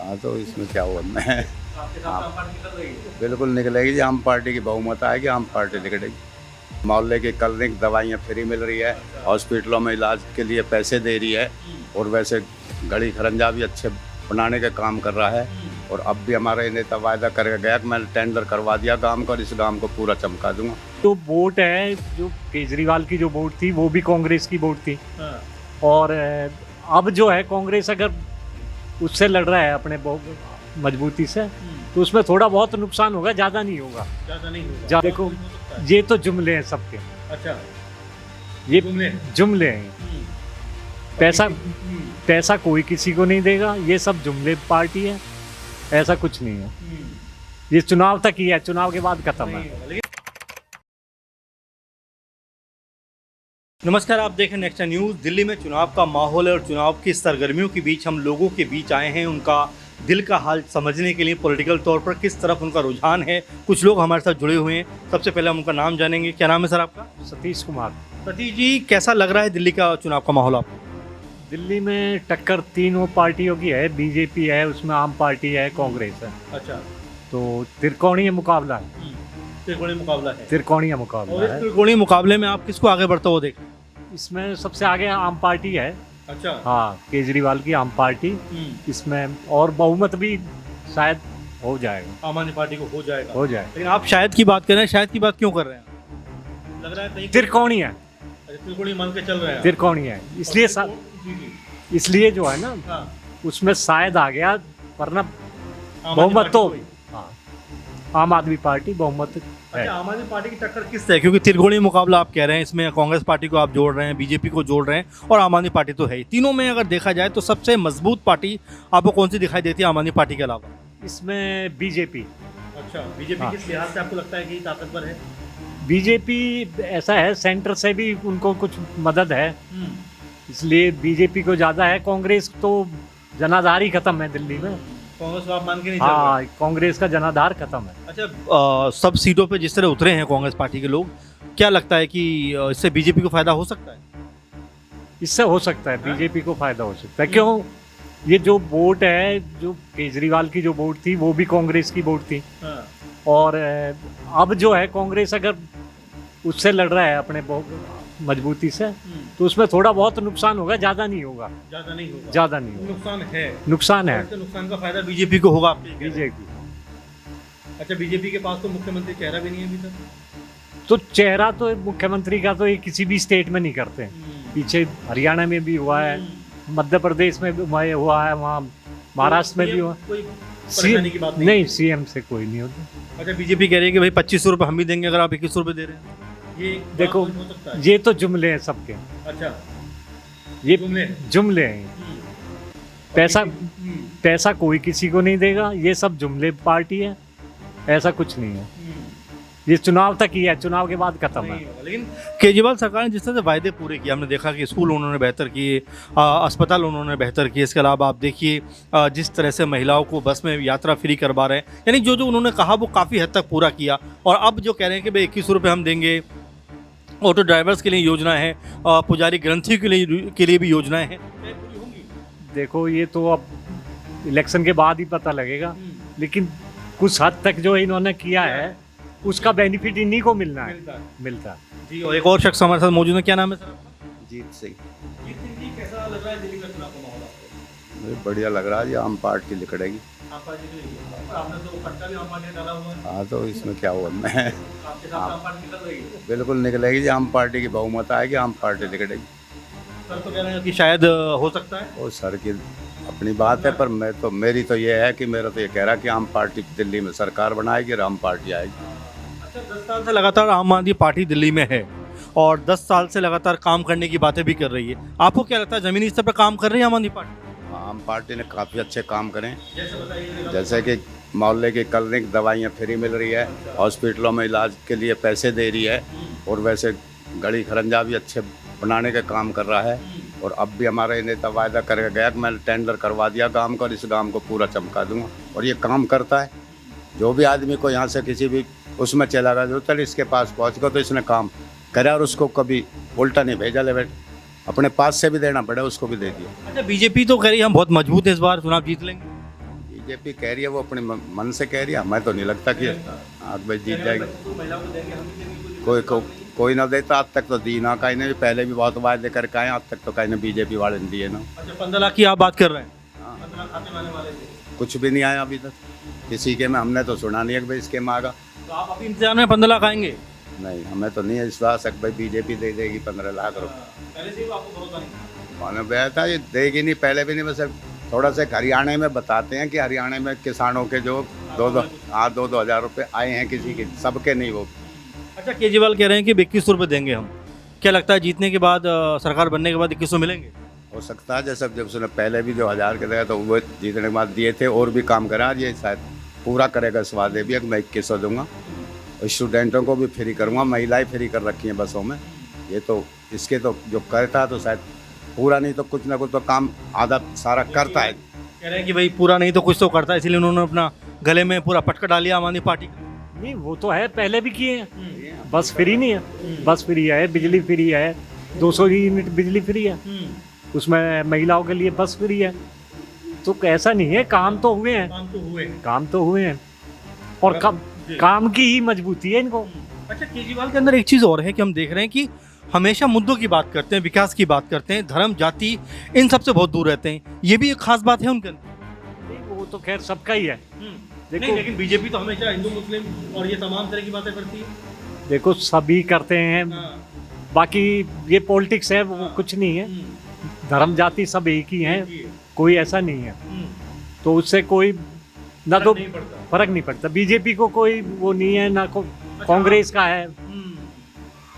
हाँ तो इसमें क्या हुआ मैं आपके साथ आम पार्टी निकल रही है। बिल्कुल निकलेगी जी। आम पार्टी की बहुमत आएगी, आम पार्टी निकलेगी। मोहल्ले की क्लिनिक दवाइयाँ फ्री मिल रही है, हॉस्पिटलों में इलाज के लिए पैसे दे रही है, और वैसे गली खरंजा भी अच्छे बनाने का काम कर रहा है। और अब भी हमारा नेता वायदा करके गया कि मैंने टेंडर करवा दिया गांव का, और इस गांव को पूरा चमका दूंगा। जो वोट है, जो केजरीवाल की जो वोट थी वो भी कांग्रेस की वोट थी। हाँ। और अब जो है कांग्रेस अगर उससे लड़ रहा है अपने मजबूती से, तो उसमें थोड़ा बहुत नुकसान होगा, ज़्यादा नहीं होगा। ज्यादा नहीं होगा। देखो, हो सकता है। ये तो जुमले हैं सबके, अच्छा। ये जुमले? जुमले हैं। पैसा कोई किसी को नहीं देगा, ये सब जुमले पार्टी है, ऐसा कुछ नहीं है। ये चुनाव तक ही है, चुनाव के बाद खत्म है। नमस्कार, आप देख रहे हैं नेक्स्ट न्यूज़। दिल्ली में चुनाव का माहौल है और चुनाव की सरगर्मियों के बीच हम लोगों के बीच आए हैं, उनका दिल का हाल समझने के लिए, पॉलिटिकल तौर पर किस तरफ उनका रुझान है। कुछ लोग हमारे साथ जुड़े हुए हैं। सबसे पहले हम उनका नाम जानेंगे। क्या नाम है सर आपका? सतीश कुमार। सतीश जी, कैसा लग रहा है दिल्ली का चुनाव का माहौल आपको? दिल्ली में टक्कर तीनों पार्टियों की है। बीजेपी है, उसमें आम पार्टी है, कांग्रेस है। अच्छा। तो त्रिकोणीय मुकाबला है। त्रिकोणीय मुकाबला है। त्रिकोणीय और मुकाबला इस है। त्रिकोणीय मुकाबले में आप किसको आगे बढ़ता हुआ देख रहे हैं? इसमें सबसे आगे आम पार्टी है। अच्छा। हाँ, केजरीवाल की आम पार्टी। इसमें और बहुमत भी शायद हो जाएगा। आम आदमी पार्टी को हो जाएगा। लेकिन आप शायद की बात कर रहे हैं, शायद की बात क्यों कर रहे हैं? लग रहा है कहीं त्रिकोणीय, त्रिकोणीय मान के चल रहे हैं। त्रिकोणीय है, इसलिए जी, जी। इसलिए जो है ना, हाँ। उसमें शायद आ गया, वरना आम आदमी बहुमत पार्टी तो को ही। हाँ, आम आदमी पार्टी बहुमत है। अच्छा, आम आदमी पार्टी की टक्कर किससे है? क्योंकि त्रिकोणीय मुकाबला आप कह रहे हैं, इसमें कांग्रेस पार्टी को आप जोड़ रहे हैं, बीजेपी को जोड़ रहे हैं, और आम आदमी पार्टी तो है ही। तीनों में अगर देखा जाए तो सबसे मजबूत पार्टी आपको कौन सी दिखाई देती है आम आदमी पार्टी के अलावा? इसमें बीजेपी। अच्छा, बीजेपी हाँ। किस लिहाज से आपको लगता है कि ताकतवर है? बीजेपी ऐसा है, सेंटर से भी उनको कुछ मदद है, इसलिए बीजेपी को ज़्यादा है। कांग्रेस तो जनाधार ही खत्म है दिल्ली में। कांग्रेस को आप मान के नहीं चल रहे? हाँ, कांग्रेस का जनाधार खत्म है। अच्छा, सब सीटों पे जिस तरह उतरे हैं कांग्रेस पार्टी के लोग, क्या लगता है कि इससे बीजेपी को फायदा हो सकता है? इससे हो सकता है, बीजेपी को फायदा हो सकता है। क्यों? ये जो वोट है, जो केजरीवाल की जो वोट थी वो भी कांग्रेस की वोट थी। हाँ। और अब जो है कांग्रेस अगर उससे लड़ रहा है अपने मजबूती से, तो उसमें थोड़ा बहुत नुकसान होगा, ज़्यादा नहीं होगा। ज्यादा नहीं होगा। ज़्यादा नहीं होगा। नुकसान है। नुकसान और है इससे नुकसान का फायदा बीजेपी को होगा आपके कहने से? बीजेपी। अच्छा, बीजेपी के पास तो मुख्यमंत्री चेहरा भी नहीं है अभी तक। तो चेहरा तो मुख्यमंत्री का तो ये किसी भी स्टेट में नहीं करते। पीछे हरियाणा में भी हुआ है, मध्य प्रदेश में भी हुआ है, वहाँ महाराष्ट्र में भी हुआ। कोई परेशानी की बात नहीं, सीएम से कोई नहीं होता। अच्छा, बीजेपी कह रही है कि भाई 2500 रुपये हम भी देंगे अगर आप 2100 रुपये दे रहे हैं। ये एक बात देखो, हो सकता है। ये तो जुमले हैं सबके, अच्छा, ये जुमले? जुमले हैं। पैसा कोई किसी को नहीं देगा, ये सब जुमले पार्टी है, ऐसा कुछ नहीं है। ये चुनाव तक ही है, चुनाव के बाद खत्म है। नहीं होगा। लेकिन केजरीवाल सरकार ने जिस तरह से वायदे पूरे किए, हमने देखा कि स्कूल उन्होंने बेहतर किए, अस्पताल उन्होंने बेहतर किए। इसके अलावा आप देखिए जिस तरह से महिलाओं को बस में यात्रा फ्री करवा रहे हैं, यानी जो जो उन्होंने कहा वो काफ़ी हद तक पूरा किया। और अब जो कह रहे हैं कि भाई 2100 रुपये हम देंगे, ऑटो ड्राइवर्स के लिए योजना है, पुजारी ग्रंथियों के लिए भी योजनाएं हैं। पूरी होंगी? देखो, ये तो अब इलेक्शन के बाद ही पता लगेगा, लेकिन कुछ हद तक जो इन्होंने किया है उसका बेनिफिट इन्हीं को मिलना है, मिलता है। जी, और एक और शख्स हमारे साथ मौजूद है। क्या नाम है सर आपका? जीत सिंह। जीत सिंह जी, कैसा लग रहा है दिल्ली का चुनाव का माहौल आपको? मुझे बढ़िया लग रहा है जी। आम पार्टी निकलेगी। आप पार्टी के लिए आपने तो पट्टा भी आम पार्टी ने डाला हुआ है। हाँ तो इसमें क्या हुआ मैं आपके साथ आम पार्टी निकल रही है। बिल्कुल निकलेगी जी। आम पार्टी की बहुमत आएगी, आम पार्टी निकलेगी। सर तो कह रहे हैं कि शायद हो सकता है। वो सर की अपनी बात है, पर मेरी तो ये है कि मेरा तो ये कह रहा कि आम पार्टी दिल्ली में सरकार बनाएगी और आम पार्टी आएगी। अच्छा, 10 साल से लगातार आम आदमी पार्टी दिल्ली में है और 10 साल से लगातार काम करने की बातें भी कर रही है। आपको क्या लगता है, जमीनी स्तर पर काम कर रही है आम आदमी पार्टी? आम पार्टी ने काफ़ी अच्छे काम करें, जैसे बताइए। जैसे कि मोहल्ले की क्लिनिक दवाइयाँ फ्री मिल रही है, हॉस्पिटलों में इलाज के लिए पैसे दे रही है, और वैसे गली खरंजा भी अच्छे बनाने का काम कर रहा है। और अब भी हमारा नेता वायदा करके गया कि मैंने टेंडर करवा दिया गांव का, और इस गांव को पूरा चमका दूंगा। और ये काम करता है। जो भी आदमी को यहाँ से किसी भी उसमें चला गया, जो चल इसके पास पहुँच गया, तो इसने काम करा और उसको कभी उल्टा नहीं भेजा, ले बेट अपने पास से भी देना पड़ा, उसको भी दे दिया। अच्छा, बीजेपी तो कह रही है हम बहुत मजबूत है, इस बार चुनाव जीत लेंगे। बीजेपी कह रही है, वो अपने मन से कह रही है, हमें तो नहीं लगता कि भाई जीत जाएगी। कोई ना देता, आज तक तो दी ना कहीं ने, पहले भी बहुत वायदे करके आए, आज तक तो कहीं ने बीजेपी वाले ने दिए ना। अच्छा 15 लाख की आप बात कर रहे हैं? 15 लाख खाते वाले वाले थे। कुछ भी नहीं आया अभी तक किसी के में, हमने तो सुना नहीं है कि भाई इसके में आगा। तो आप अभी इंतजार में 15 लाख आएंगे? नहीं, हमें तो नहीं है विश्वास है कि भाई बीजेपी दे देगी 15 लाख रुपये। पहले से ही आपको भरोसा नहीं? कौन गया था, ये देगी नहीं, पहले भी नहीं। बस थोड़ा सा हरियाणा में बताते हैं कि हरियाणा में किसानों के जो 2-2 हज़ार रुपये आए हैं, किसी के, सबके नहीं वो। अच्छा केजरीवाल कह रहे हैं कि 2100 रुपये देंगे हम, क्या लगता है जीतने के बाद सरकार बनने के बाद 2100 मिलेंगे? हो सकता है, जैसे जब उसने पहले भी जो 1000 के दिया तो वो जीतने के बाद दिए थे, और भी काम करा, ये शायद पूरा करेगा इस वादे भी, मैं 2100 दूंगा। स्टूडेंटों को भी फ्री करूँगा, महिलाएं फ्री कर रखी हैं बसों में। ये तो इसके तो जो करता तो शायद पूरा नहीं तो कुछ ना कुछ तो काम आधा सारा करता है। कह रहे हैं कि भाई पूरा नहीं तो कुछ तो करता है, इसलिए उन्होंने अपना गले में पूरा पटका डाल लिया आम आदमी पार्टी का। नहीं वो तो है, पहले भी किए हैं। बस फ्री नहीं है, बस फ्री है, बिजली फ्री है, 200 यूनिट बिजली फ्री है, उसमें महिलाओं के लिए बस फ्री है। तो ऐसा नहीं है, काम तो हुए हैं, काम तो हुए हैं, और काम की ही मजबूती है इनको। अच्छा केजरीवाल के अंदर एक चीज़ और है कि हम देख रहे हैं कि हमेशा मुद्दों की बात करते हैं, विकास की बात करते हैं, धर्म जाति इन सब से बहुत दूर रहते हैं, ये भी एक खास बात है उनके अंदर। नहीं, वो तो खैर सबका ही है। देखो नहीं, लेकिन बीजेपी तो हमेशा हिंदू मुस्लिम और ये तमाम तरह की बातें करती है। देखो सभी करते हैं, बाकी ये पॉलिटिक्स है, वो कुछ नहीं है। धर्म जाति सब एक ही हैं, कोई ऐसा नहीं है। तो उससे कोई ना तो फर्क नहीं पड़ता। बीजेपी को कोई वो नहीं है, ना कांग्रेस का है।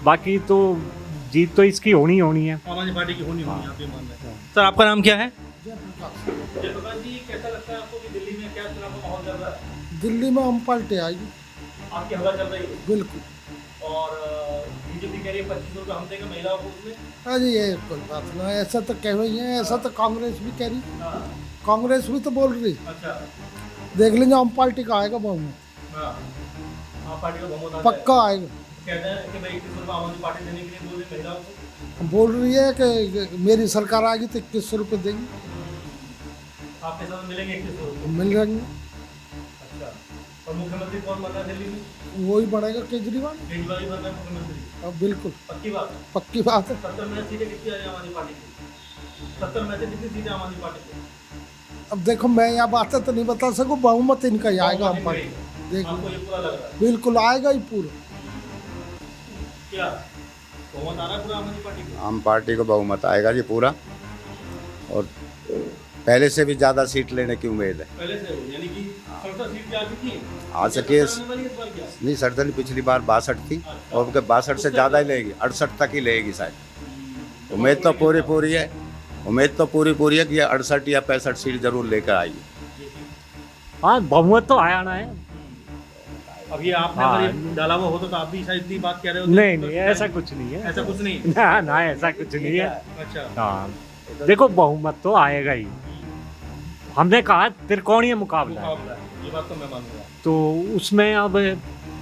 बाकी तो जीत तो इसकी होनी है। आम आदमी पार्टी की होनी आप ये मान रहे हैं। सर आपका नाम क्या है? जयप्रकाश जी, कैसा लगता है आपको कि दिल्ली में क्या चुनाव का माहौल चल रहा है? दिल्ली में हम पलटे आएगी, आपकी हवा चल रही है? बिल्कुल। और बीजेपी कह रही है 2500 रुपये हम देंगे महिलाओं को उसमें। अरे ये कोई बात नहीं, ऐसा तो कह रही है, ऐसा तो कांग्रेस भी कह रही, कांग्रेस भी तो बोल रही। अच्छा देख लेंगे, हम पार्टी का आएगा बहुमत, आप पार्टी का बहुमत पक्का आएगा। कहते हैं कि भाई 2100 रुपये आम आदमी पार्टी देने के लिए बोल रही महिलाओं को। बोल रही है कि मेरी सरकार आएगी तो 2100 रुपये देंगी। आपके साथ मिलेंगे 2100 रुपये? मिल जाएंगे। अच्छा, और मुख्यमंत्री कौन बन रहा है दिल्ली में? वही बढ़ेगा, केजरीवाल। केजरीवाल ही बन रहा है मुख्यमंत्री? अब बिल्कुल पक्की बात है? पक्की बात है। 70 में से सीटें कितनी आ रही आम आदमी पार्टी की? 70 में से कितनी सीटें आम आदमी पार्टी की? अब देखो, मैं यहाँ बातें तो नहीं बता सकूँ, बहुमत इनका ही आएगा। हम पार्टी देख, आपको ये पूरा लग रहा है? बिल्कुल आएगा ही पूरा। क्या बहुमत आ रहा है पूरा आम आदमी पार्टी को? आम पार्टी को बहुमत आएगा जी पूरा, और पहले से भी ज़्यादा सीट लेने की उम्मीद है। पहले से यानी कि 67 सीट आ चुकी है? आ सके क्या? नहीं, सरदन पिछली बार 62 थी, और उनके 62 से ज़्यादा ही लेगी, 68 तक ही लेगी शायद। उम्मीद तो पूरी है, उम्मीद तो पूरी है कि 68 या 65 सीट जरूर लेकर आएगी। हाँ, बहुमत तो आना है। अब ये आपने अगर ये डाला हुआ होता तो आप भी शायद इतनी बात कह रहे हो? नहीं, ऐसा कुछ नहीं है। ऐसा कुछ नहीं? ना ऐसा कुछ नहीं है। अच्छा हाँ, देखो बहुमत तो आएगा ही। हमने कहा त्रिकोणीय मुकाबला है, ये बात तो मैं मानूंगा। तो उसमें अब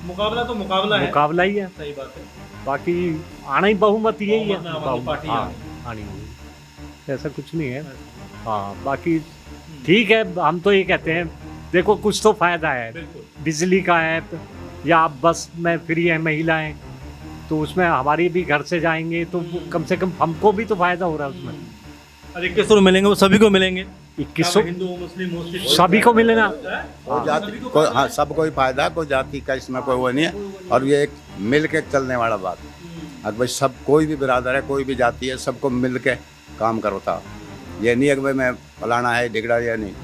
मुकाबला तो मुकाबला है, मुकाबला ही है। सही बात है। बाकी आना ही बहुमत यही है। बहुमत में आम आदमी पार्टी हाँ, आनी है, ऐसा कुछ नहीं है। हाँ, बाकी ठीक है। हम तो ये कहते हैं, देखो कुछ तो फायदा है, बिजली का है, या आप बस में फ्री है महिलाएं, तो उसमें हमारी भी घर से जाएंगे तो कम से कम हमको भी तो फायदा हो रहा है उसमें। अरे 2100 मिलेंगे, वो सभी को मिलेंगे? 2100 हिंदू मुस्लिम सभी को मिलेना। कोई जाति कोई, हाँ, सबको ही फायदा, कोई जाति का इसमें कोई वो नहीं है। और ये एक मिल के चलने वाला बात है। अगर भाई सब, कोई भी बिरादर है, कोई भी जाति है, सबको मिल के काम करता। ये नहीं है कि भाई मैं फलाना है, डिगड़ा या नहीं।